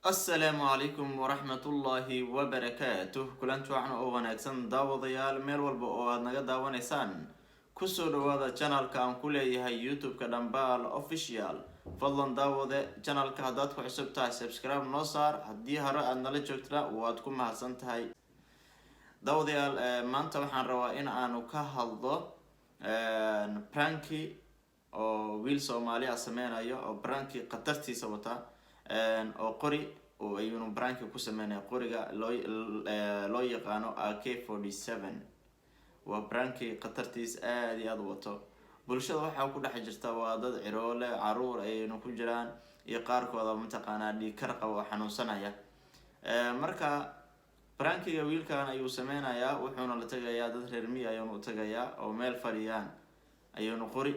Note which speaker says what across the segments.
Speaker 1: السلام عليكم ورحمة الله وبركاته كلانتو عنا oo wanaagsan daawadayaal meel walba oo aad naga daawanaysaan ku soo dhawaada channelka aan ku leeyahay YouTube-ka Dhambaal Official fadlan daawade channelka hadaad ku cusub tahay subscribe noo saar haddii hore aad nala joogtana waad ku mahadsan tahay daawadayaal maanta waxaan rabaa in aanu ka hadlo pranki oo wiil Soomaali ah sameeyo oo pranki qatartiisa wata oo qori oo ayuu pranki ku sameeyay qoriga loo yaqaano AK47 waa pranki qatartiis aad iyo aad wato bulshada waxa ku dhex jirta waa dad ciroole caruur ayayna ku jiraan iyo qaarkooda mataqaanaa dhiikar qabo xanuunsanaya marka prankiga wiilkan ayuu sameeyaa wuxuuna la tagayaa dad reer miyi ayuu u tagayaa oo meel fadhiyaan ayuu qori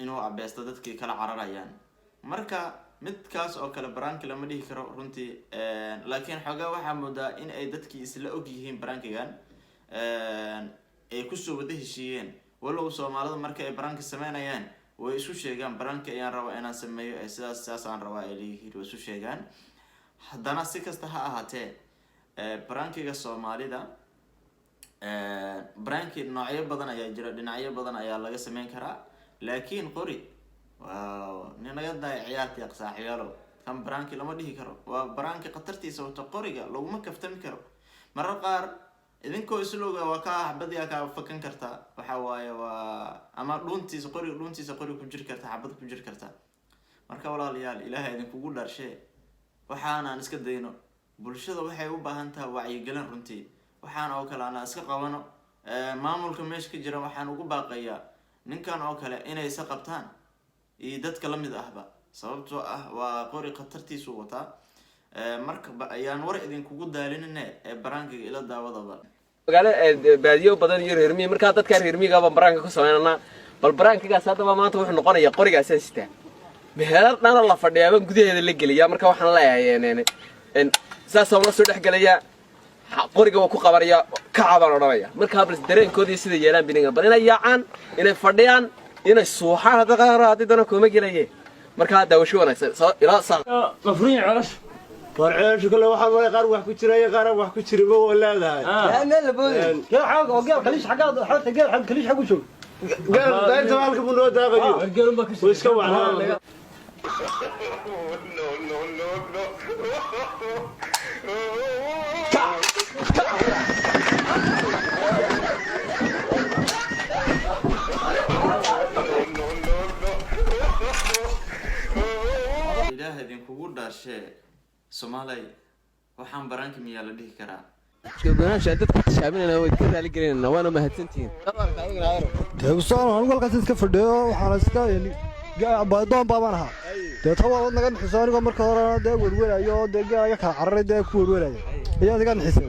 Speaker 1: inuu abeesto dadkii kala cararayaan marka midkaas oo kale prank lama dhihi karo runtii laakiin xogaa waxa moodaa in ay dadkii isla og yihiin prankigan ay ku soo wada heshiiyeen walow Soomaalida markay ay prank sameeyaan way isu sheegaan prank ayaan rabaa inaan sameeyo sidaas aan rabaa ay leeyihiin way isu sheegaan haddana si kasta ha ahaatee prankiga Soomaalida prank noocyo badan ayaa jira dhinacyo badan ayaa laga sameyn karaa laakiin qori ninaga day ciyaartii saaxiibaalo kan pranki lama dhihi karo waa pranki qatartiisa wata qoriga laguma kaftami karo marar qaar idinkoo islooga waa ka xabadiya ka fakan karta waxa waaye waa ama dhuuntiisa qori ku jiri karta xabad ku jiri karta marka walaalayaal ilaahay idinku dharshay waxaan aan iska dayno bulshada waxay u baahan tahay wacyigelin runtii waxaan oo kale aan iska qabano maamulka meesha ka jira waxaan ugu baaqayaa ninkan oo kale inay isa qabtaan dadka la mid ahba sababtoo ah waa qori qatartiisu wata marka ayaan war idin kugu daalinay prankiga ila daawadaba
Speaker 2: magaalada baadiyo badan iyo reer miyi marka dadka reer miyiga baan prank ku sameeynaa bal prankigaas hadaba maanta wuxuu noqonayaa qorigaas sita meher dhan la fadhiyaa gudaheeda la geliya marka waxaan leeyahay in saasoo la soo dhaxgalaya qoriga waa ku qabanaya ka caban odhanaya marka bal dareenkoodii sida yeelan biniga bal inay yaacaan inay fadhiyaan inay suuxaan hada qaar hadana kuma gelayeen marka daawasho wanaagsan ila saaq
Speaker 3: mafruuc calash farceesh kale waxa qaar wax ku jiray qaar wax ku jirba oo leedahay
Speaker 4: meel la boodin ka xaq oo geel khaliis xaqaad xorta geel xaq khaliis xaq u joog
Speaker 3: geel daayta halka buu noo daaqayo
Speaker 4: geel ba ka
Speaker 3: way iska wacnaa
Speaker 1: ilaahay idinku dharshay Soomaaliya waxaan pranki miyaa la dhihi karaa
Speaker 2: gabdhaha dadka shaabinayna way ka raali gareynaa waana mahadsantiin
Speaker 4: deebsaan aan walkaas iska fadhiyo waxaan iska baadon baaban ahaa tawa naga xisaaniga marka hore werwerayo gaaya ka cararay ku werwerayo ayaa naga xisay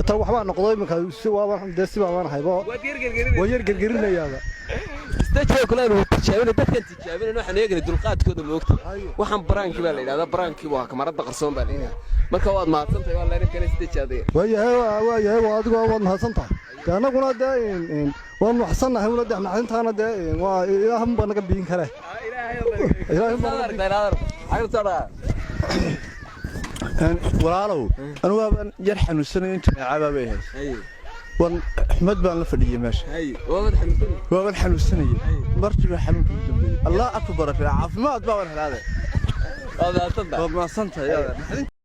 Speaker 4: tawa waxba noqday marka si waaban si baaban haybo waa yar gargarinayaa
Speaker 2: istajaa kula tijaabina dadka tijaabina waxaan eegay dulqaadkooda moogta waxaan pranki baa la yiraahdaa pranki waa kamarada qarsoon baa la yiraahdaa marka waad mahadsantahay waa la yiraahdaa kana istajaadeen
Speaker 4: waayahay waa adigu waad mahadsantahay anaguna waan waxsanahay wala dhaxnaxintaana waa ilaahay baa naga biin kare ilaahay baa
Speaker 3: walaalow anigu waan yar xanuunsanay inta caaba bay hay wan Ahmed baan la fadhiyay meesha waa xanuunsanay martiba xanuunka dambeeyay Allah akbar caafimaad baa war helaaday
Speaker 2: waa ma santahay